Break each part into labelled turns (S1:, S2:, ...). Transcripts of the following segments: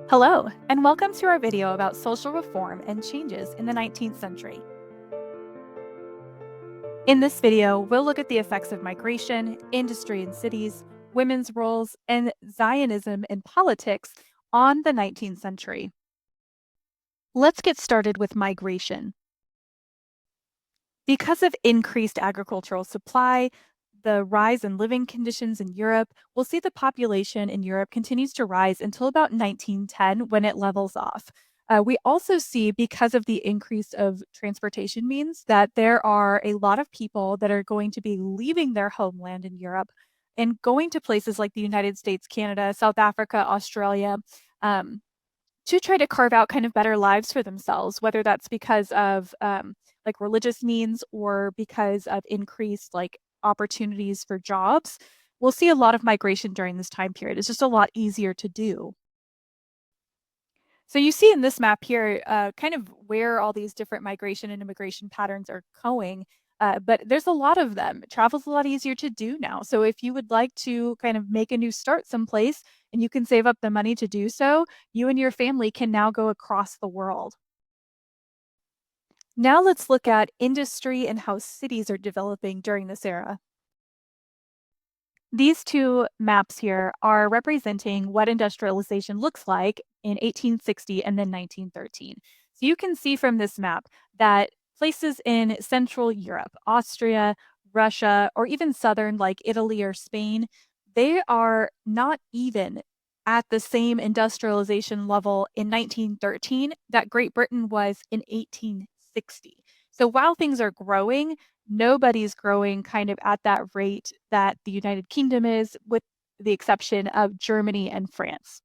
S1: Hello, and welcome to our video about social reform and changes in the 19th century. In this video, we'll look at the effects of migration, industry in cities, women's roles, and Zionism in politics on the 19th century. Let's get started with migration. Because of increased agricultural supply, the rise in living conditions in Europe, we'll see the population in Europe continues to rise until about 1910 when it levels off. We also see, because of the increase of transportation means, that there are a lot of people that are going to be leaving their homeland in Europe and going to places like the United States, Canada, South Africa, Australia, um, to try to carve out kind of better lives for themselves, whether that's because of like religious means or because of increased like opportunities for jobs. We'll see a lot of migration during this time period. It's just a lot easier to do. So you see in this map here, kind of where all these different migration and immigration patterns are going. But there's a lot of them. Travel's a lot easier to do now. So if you would like to kind of make a new start someplace and you can save up the money to do so, you and your family can now go across the world. Now let's look at industry and how cities are developing during this era. These two maps here are representing what industrialization looks like in 1860 and then 1913. So you can see from this map that places in Central Europe, Austria, Russia, or even Southern like Italy or Spain, they are not even at the same industrialization level in 1913 that Great Britain was in 1860. So while things are growing, nobody's growing kind of at that rate that the United Kingdom is, with the exception of Germany and France.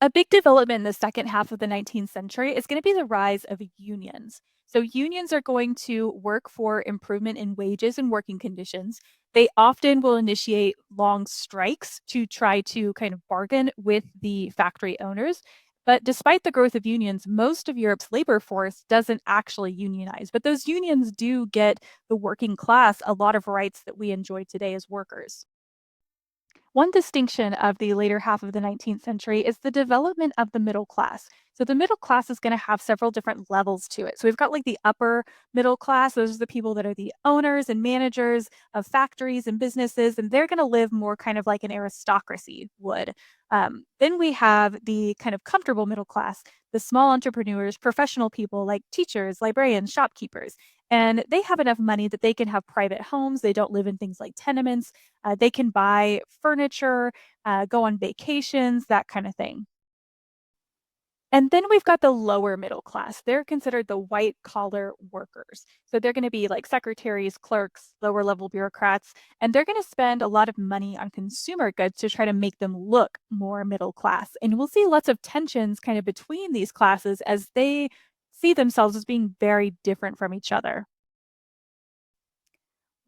S1: A big development in the second half of the 19th century is going to be the rise of unions. So, unions are going to work for improvement in wages and working conditions. They often will initiate long strikes to try to kind of bargain with the factory owners. But despite the growth of unions, most of Europe's labor force doesn't actually unionize. But those unions do get the working class a lot of rights that we enjoy today as workers. One distinction of the later half of the 19th century is the development of the middle class. So the middle class is going to have several different levels to it. So we've got like the upper middle class. Those are the people that are the owners and managers of factories and businesses, and they're going to live more kind of like an aristocracy would. Then we have the kind of comfortable middle class, the small entrepreneurs, professional people like teachers, librarians, shopkeepers. And they have enough money that they can have private homes. They don't live in things like tenements. They can buy furniture, go on vacations, that kind of thing. And then we've got the lower middle class. They're considered the white collar workers. So they're going to be like secretaries, clerks, lower level bureaucrats, and they're going to spend a lot of money on consumer goods to try to make them look more middle class. And we'll see lots of tensions kind of between these classes as they see themselves as being very different from each other.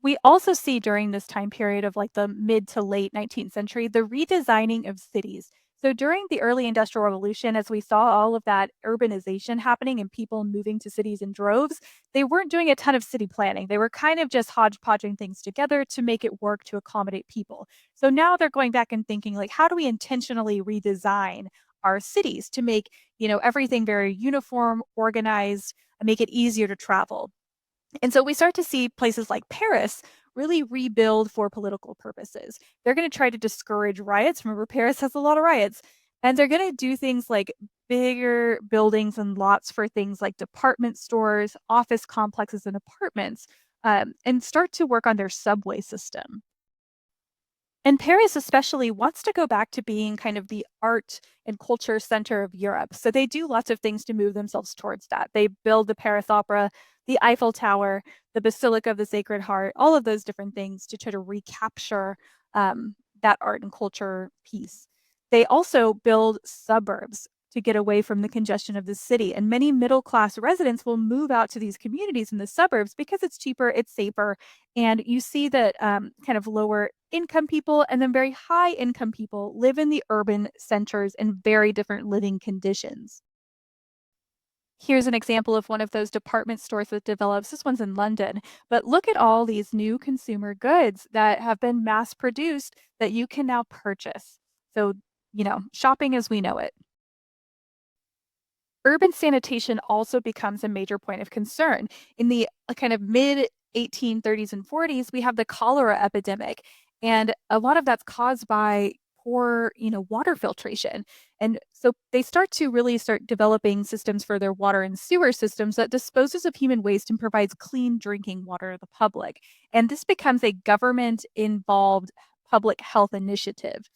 S1: We also see during this time period of like the mid to late 19th century, the redesigning of cities. So during the early industrial revolution, as we saw all of that urbanization happening and people moving to cities in droves, they weren't doing a ton of city planning. They were kind of just hodgepodging things together to make it work to accommodate people. So now they're going back and thinking like, how do we intentionally redesign our cities to make, everything very uniform, organized, and make it easier to travel? And so we start to see places like Paris really rebuild for political purposes. They're going to try to discourage riots. Remember, Paris has a lot of riots. And they're going to do things like bigger buildings and lots for things like department stores, office complexes, and apartments, and start to work on their subway system. And Paris especially wants to go back to being kind of the art and culture center of Europe. So they do lots of things to move themselves towards that. They build the Paris Opera, the Eiffel Tower, the Basilica of the Sacred Heart, all of those different things to try to recapture that art and culture piece. They also build suburbs to get away from the congestion of the city. And many middle class residents will move out to these communities in the suburbs because it's cheaper, it's safer, and you see that kind of lower income people and then very high income people live in the urban centers in very different living conditions. Here's an example of one of those department stores that develops. This one's in London. But look at all these new consumer goods that have been mass produced that you can now purchase. So shopping as we know it. Urban sanitation also becomes a major point of concern. In the kind of mid 1830s and 40s, we have the cholera epidemic, and a lot of that's caused by poor, water filtration. And so they start developing systems for their water and sewer systems that disposes of human waste and provides clean drinking water to the public. And this becomes a government involved public health initiative.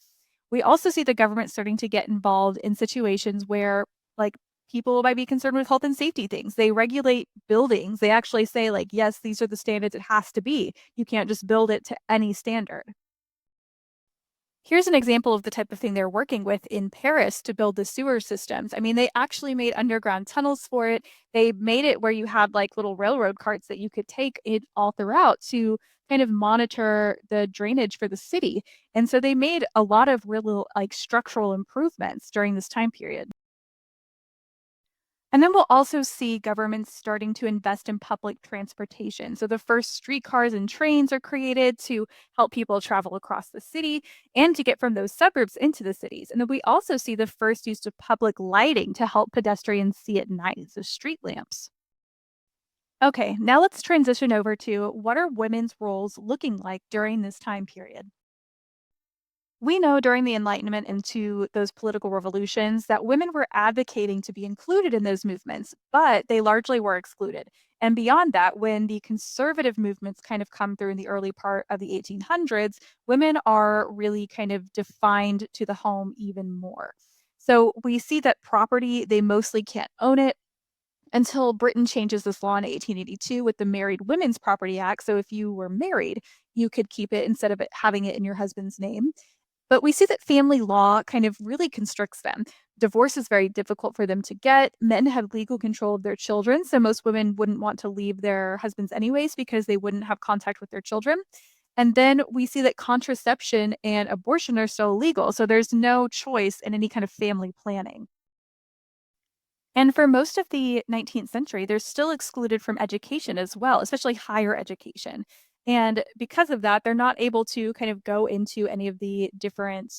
S1: We also see the government starting to get involved in situations where, like, people might be concerned with health and safety things. They regulate buildings. They actually say, like, yes, these are the standards it has to be. You can't just build it to any standard. Here's an example of the type of thing they're working with in Paris to build the sewer systems. I mean, they actually made underground tunnels for it. They made it where you had like little railroad carts that you could take it all throughout to kind of monitor the drainage for the city. And so they made a lot of real like structural improvements during this time period. And then we'll also see governments starting to invest in public transportation. So the first streetcars and trains are created to help people travel across the city and to get from those suburbs into the cities. And then we also see the first use of public lighting to help pedestrians see at night, so street lamps. Okay, now let's transition over to what are women's roles looking like during this time period? We know during the Enlightenment into those political revolutions that women were advocating to be included in those movements, but they largely were excluded. And beyond that, when the conservative movements kind of come through in the early part of the 1800s, women are really kind of defined to the home even more. So we see that property, they mostly can't own it until Britain changes this law in 1882 with the Married Women's Property Act. So if you were married, you could keep it instead of having it in your husband's name. But we see that family law kind of really constricts them. Divorce is very difficult for them to get. Men have legal control of their children. So most women wouldn't want to leave their husbands anyways because they wouldn't have contact with their children. And then we see that contraception and abortion are still illegal. So there's no choice in any kind of family planning. And for most of the 19th century, they're still excluded from education as well, especially higher education. And because of that, they're not able to kind of go into any of the different,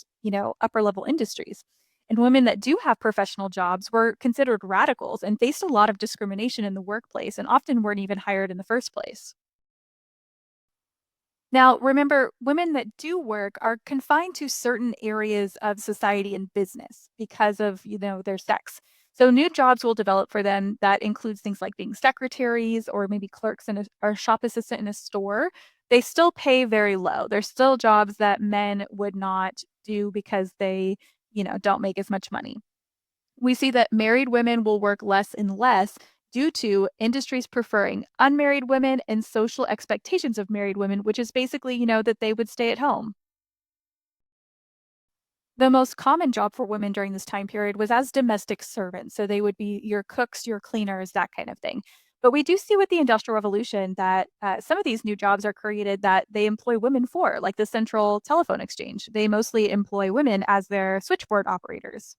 S1: upper level industries. And women that do have professional jobs were considered radicals and faced a lot of discrimination in the workplace and often weren't even hired in the first place. Now, remember, women that do work are confined to certain areas of society and business because of, their sex. So new jobs will develop for them that includes things like being secretaries or maybe clerks in or shop assistant in a store. They still pay very low. They're still jobs that men would not do because they, don't make as much money. We see that married women will work less and less due to industries preferring unmarried women and social expectations of married women, which is basically, that they would stay at home. The most common job for women during this time period was as domestic servants. So they would be your cooks, your cleaners, that kind of thing. But we do see with the Industrial Revolution that some of these new jobs are created that they employ women for, like the Central Telephone Exchange. They mostly employ women as their switchboard operators.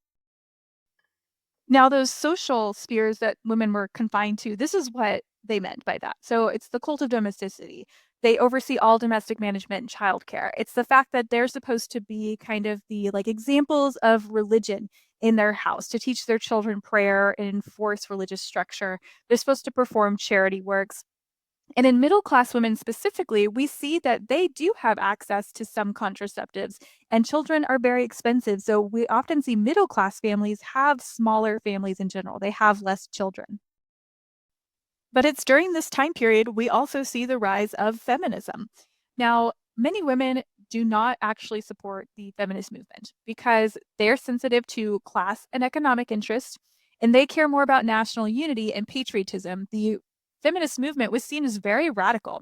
S1: Now, those social spheres that women were confined to, this is what they meant by that. So it's the cult of domesticity. They oversee all domestic management and childcare. It's the fact that they're supposed to be kind of the like examples of religion in their house to teach their children prayer and enforce religious structure. They're supposed to perform charity works. And in middle class women specifically, we see that they do have access to some contraceptives, and children are very expensive. So we often see middle class families have smaller families in general, they have less children. But it's during this time period we also see the rise of feminism. Now, many women do not actually support the feminist movement because they're sensitive to class and economic interests, and they care more about national unity and patriotism. The feminist movement was seen as very radical,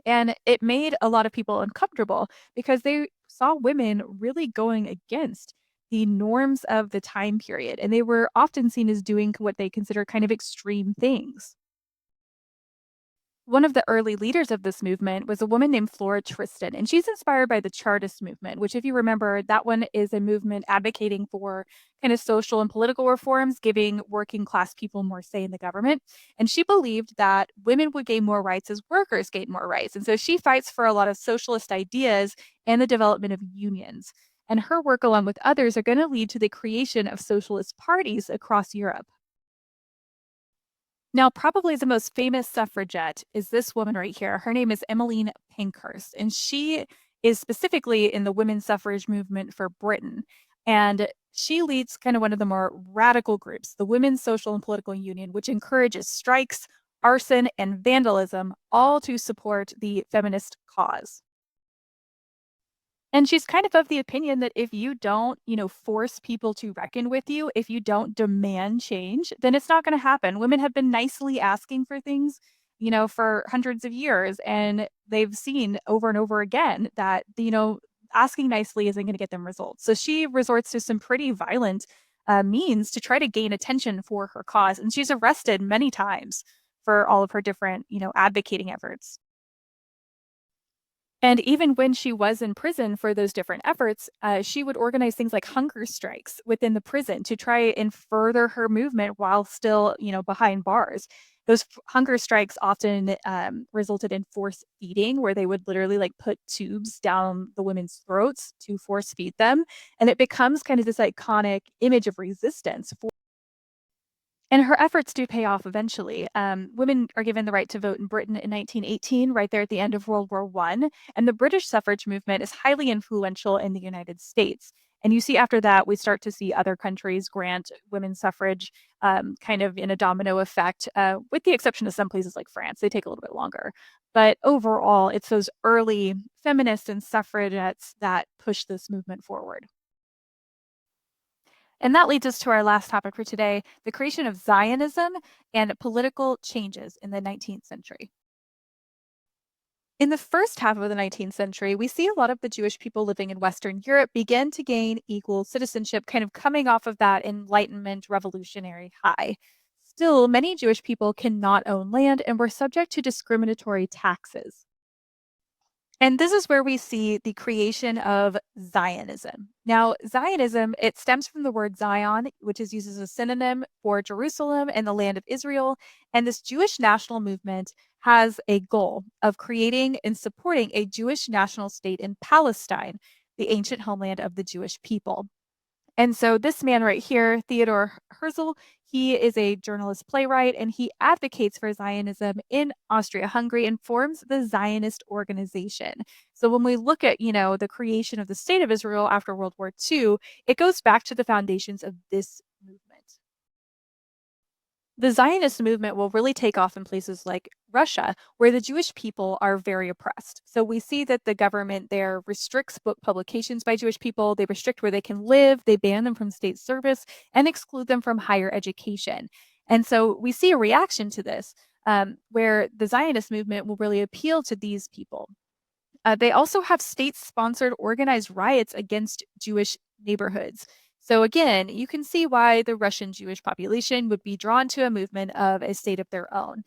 S1: and it made a lot of people uncomfortable because they saw women really going against the norms of the time period, and they were often seen as doing what they consider kind of extreme things. One of the early leaders of this movement was a woman named Flora Tristan, and she's inspired by the Chartist movement, which, if you remember, that one is a movement advocating for kind of social and political reforms, giving working class people more say in the government. And she believed that women would gain more rights as workers gain more rights. And so she fights for a lot of socialist ideas and the development of unions. And her work, along with others, are going to lead to the creation of socialist parties across Europe. Now, probably the most famous suffragette is this woman right here. Her name is Emmeline Pankhurst, and she is specifically in the women's suffrage movement for Britain. And she leads kind of one of the more radical groups, the Women's Social and Political Union, which encourages strikes, arson, and vandalism, all to support the feminist cause. And she's kind of the opinion that if you don't, force people to reckon with you, if you don't demand change, then it's not going to happen. Women have been nicely asking for things, for hundreds of years, and they've seen over and over again that, asking nicely isn't going to get them results. So she resorts to some pretty violent means to try to gain attention for her cause. And she's arrested many times for all of her different, advocating efforts. And even when she was in prison for those different efforts, she would organize things like hunger strikes within the prison to try and further her movement while still, behind bars. Those hunger strikes often resulted in force feeding, where they would literally like put tubes down the women's throats to force feed them. And it becomes kind of this iconic image of resistance. And her efforts do pay off eventually. Women are given the right to vote in Britain in 1918, right there at the end of World War I. And the British suffrage movement is highly influential in the United States. And you see after that, we start to see other countries grant women's suffrage kind of in a domino effect, with the exception of some places like France. They take a little bit longer. But overall, it's those early feminists and suffragettes that push this movement forward. And that leads us to our last topic for today, the creation of Zionism and political changes in the 19th century. In the first half of the 19th century, we see a lot of the Jewish people living in Western Europe begin to gain equal citizenship, kind of coming off of that Enlightenment revolutionary high. Still, many Jewish people cannot own land and were subject to discriminatory taxes. And this is where we see the creation of Zionism. Now, Zionism, it stems from the word Zion, which is used as a synonym for Jerusalem and the land of Israel. And this Jewish national movement has a goal of creating and supporting a Jewish national state in Palestine, the ancient homeland of the Jewish people. And so this man right here, Theodor Herzl, he is a journalist playwright and he advocates for Zionism in Austria-Hungary and forms the Zionist organization. So when we look at, the creation of the state of Israel after World War II, it goes back to the foundations of this movement. The Zionist movement will really take off in places like Russia, where the Jewish people are very oppressed. So we see that the government there restricts book publications by Jewish people, they restrict where they can live, they ban them from state service, and exclude them from higher education. And so we see a reaction to this, where the Zionist movement will really appeal to these people. They also have state sponsored organized riots against Jewish neighborhoods. So, again, you can see why the Russian Jewish population would be drawn to a movement of a state of their own.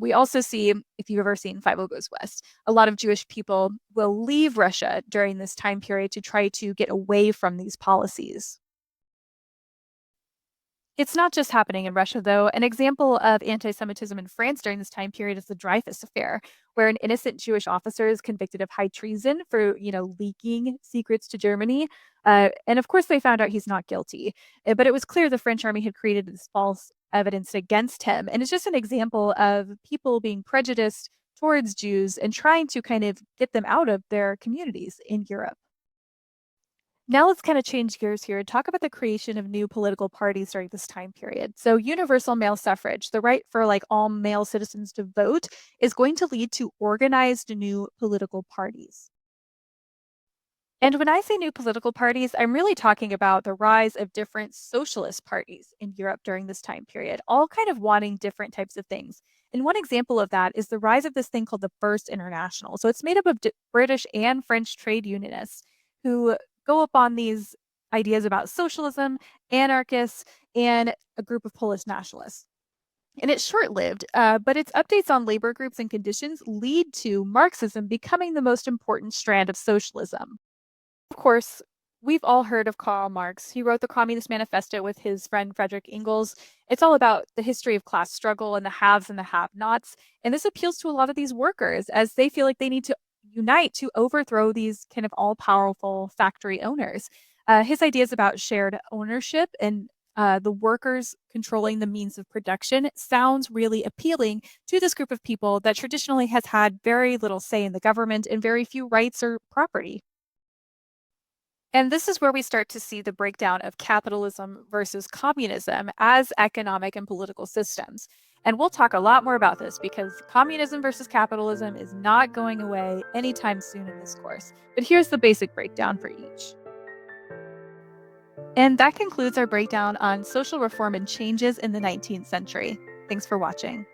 S1: We also see, if you've ever seen Five O Goes West, a lot of Jewish people will leave Russia during this time period to try to get away from these policies. It's not just happening in Russia, though. An example of anti Semitism in France during this time period is the Dreyfus Affair, where an innocent Jewish officer is convicted of high treason for, leaking secrets to Germany. And of course, they found out he's not guilty. But it was clear the French army had created this false evidence against him. And it's just an example of people being prejudiced towards Jews and trying to kind of get them out of their communities in Europe. Now let's kind of change gears here and talk about the creation of new political parties during this time period. So, universal male suffrage, the right for like all male citizens to vote, is going to lead to organized new political parties. And when I say new political parties, I'm really talking about the rise of different socialist parties in Europe during this time period, all kind of wanting different types of things. And one example of that is the rise of this thing called the First International. So it's made up of British and French trade unionists who go up on these ideas about socialism, anarchists, and a group of Polish nationalists. And it's short lived, but its updates on labor groups and conditions lead to Marxism becoming the most important strand of socialism. Of course, we've all heard of Karl Marx. He wrote the Communist Manifesto with his friend Frederick Engels. It's all about the history of class struggle and the haves and the have-nots. And this appeals to a lot of these workers as they feel like they need to, unite to overthrow these kind of all powerful factory owners. His ideas about shared ownership and the workers controlling the means of production sounds really appealing to this group of people that traditionally has had very little say in the government and very few rights or property. And this is where we start to see the breakdown of capitalism versus communism as economic and political systems. And we'll talk a lot more about this because communism versus capitalism is not going away anytime soon in this course. But here's the basic breakdown for each. And that concludes our breakdown on social reform and changes in the 19th century. Thanks for watching.